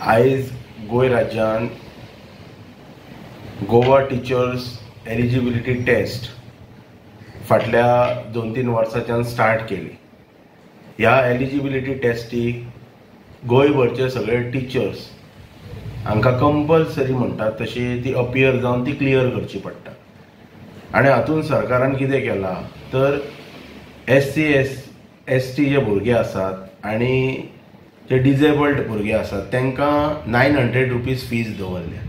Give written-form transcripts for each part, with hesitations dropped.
आयज गोंय राज्यान Goa teachers eligibility taste फाटल्या 2-3 वर्सांच्यान स्टार्ट केली। ह्या एलिजिबिलिटी टेस्टीक गोंयभरचे सगळे टीचर्स हांकां कंपल्सरी म्हणटात तशी ती अपियर जावन ती क्लियर करची पडटा। आनी हातूंत सरकारान कितें केलां तर SC ST जे भुरगे आसात आनी जे डिजेबल्ड भुरगे आसात तांकां 900 रुपीज फीज दवरल्या,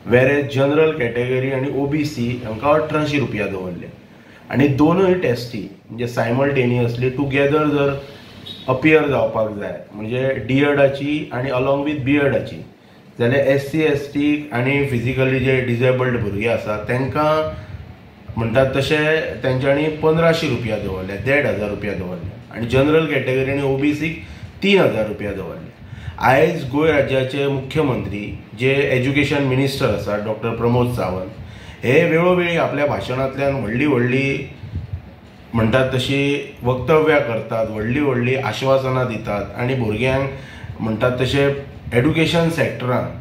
वेरेज जनरल कॅटेगरी आनी OBC हांकां 1800 रुपया दवरल्या। आनी दोनूय टेस्टी म्हणजे सायमल्टेनियसली टुगेदर जर अपियर जावपाक जाय म्हणजे D.Edची आनी अलॉंग विथ B.Edची जाल्यार SC ST आनी फिजिकली जे डिजेबल्ड भुरगे आसात तांकां म्हणटात तशे तेंच्यांनी 1500 रुपया दवरल्या, 1500 रुपया दवरल्या आनी जनरल कॅटेगरी आनी OBCक 3000 रुपया दवरले। आयज गोंय राज्याचे मुख्यमंत्री जे एज्युकेशन मिनिस्टर आसा डॉक्टर प्रमोद सावंत हे वेळोवेळी आपल्या भाशणांतल्यान व्हडली म्हणटात तशी वक्तव्यां करतात, व्हडली आश्वासनां दितात आनी भुरग्यांक म्हणटात तशे एड्युकेशन सेक्टरान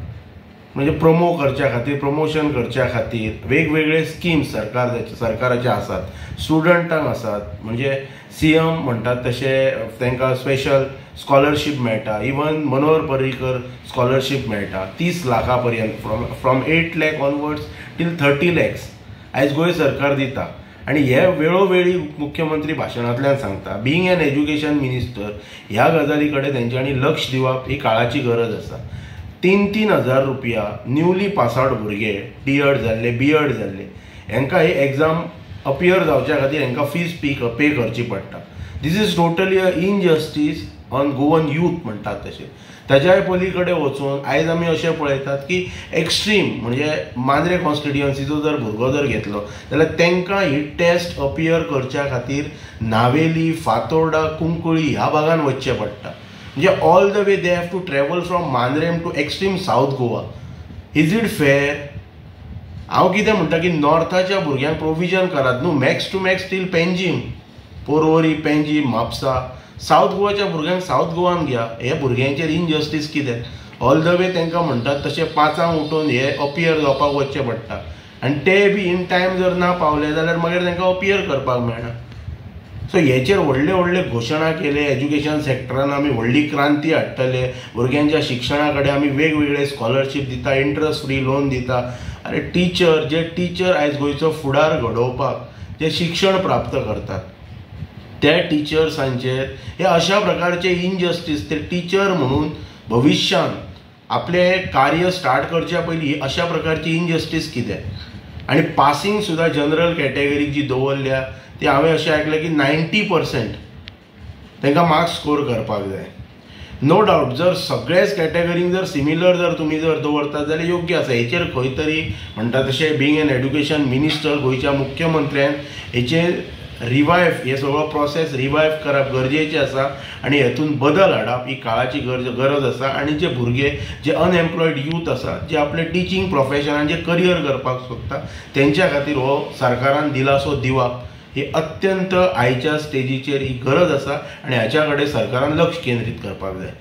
म्हणजे प्रमोशन करच्या खातीर वेगवेगळे स्किम्स सरकाराचे आसात, स्टुडंटांक आसात म्हणजे CM म्हणटात तशे तांकां स्पेशल स्कॉलरशीप मेळटा, इवन मनोहर पर्रीकर स्कॉलरशीप मेळटा 30 लाखां पर्यंत from 8 lakh onwards till 30 lakhs आयज गोंय सरकार दिता। आनी हे वेळोवेळी मुख्यमंत्री भाशणांतल्यान सांगता बिंग एन एज्युकेशन मिनिस्टर ह्या गजाली कडेन तेंच्यांनी लक्ष दिवप ही काळाची गरज आसा। 3,000 रुपया न्यूली पास आउट भुरगे D.Ed जाल्ले B.Ed जाल्ले हांकां ही एग्जाम अपियर जावच्या खातीर हांकां फीज पे करची पडटा। This is totally a injustice on Goan youth म्हणटात तशें। ताच्याय पलीकडे वचून आयज आमी अशें पळयतात की एक्स्ट्रीम म्हणजे मांद्रे कॉन्स्टिट्युएन्सीचो जर भुरगो जर घेतलो जाल्यार तांकां ही टेस्ट अपियर करच्या खातीर नावेली, फातोर्डा, कुंकळी ह्या भागान वचचें पडटा। म्हणजे all the way they have to travel from Mandrem to extreme south Goa. Is it fair? हांव कितें म्हणटा की नॉर्थाच्या भुरग्यांक प्रोविजन करात न्हू, max to max till Panjim, Porvorim, Panjim, Mapusa. South गोवाच्या भुरग्यांक साऊथ गोवान घ्या। हे भुरग्यांचेर इनजस्टीस कितें? ऑल द वे तांकां म्हणटात तशें 5 उठून हे अपियर जावपाक वचचें पडटा आनी ते बी इन टायम जर ना पावले जाल्यार मागीर तांकां अपियर करपाक मेळना। सो हेचेर व्हडले घोशणा केले, एज्युकेशन सेक्टरान आमी व्हडली क्रांती हाडटले, भुरग्यांच्या शिक्षणा कडेन आमी वेगवेगळे स्कॉलरशीप दिता, इंट्रस्ट फ्री लोन दिता। अरे टीचर आयज गोंयचो फुडार घडोवपाक जे शिक्षण प्राप्त करतात त्या टिचर्सांचेर हे अशा प्रकारचे इनजस्टीस ते टीचर म्हणून भविष्यान आपले कार्य स्टार्ट करच्या पयलीं अशा प्रकारची इनजस्टीस कितें? आनी पासींग सुद्दां जनरल कॅटेगरीक जी दवरल्या ती हांवें अशें आयकलें की 90% तांकां मार्क्स स्कोर करपाक जाय। नो डावट जर सगळेच कॅटेगरीक जर सिमिलर जर तुमी जर दवरतात जाल्यार योग्य आसा। हेचेर खंय तरी म्हणटा तशें बिंग एन एड्युकेशन मिनिस्टर गोंयच्या मुख्यमंत्र्यान हेचेर हे सगळो प्रोसेस रिवायव करप गरजेचें आसा आनी हेतून बदल हाडप ही काळाची गरज आसा। आनी जे भुरगे जे अनएम्प्लॉयड यूथ आसात जे आपले टिचींग प्रोफेशनान जे करियर करपाक सोदता तेंच्या खातीर हो सरकारान दिलासो दिवप ही अत्यंत आयच्या स्टेजीचेर ही गरज आसा आनी हाच्या कडेन सरकारान लक्ष केंद्रीत करपाक जाय।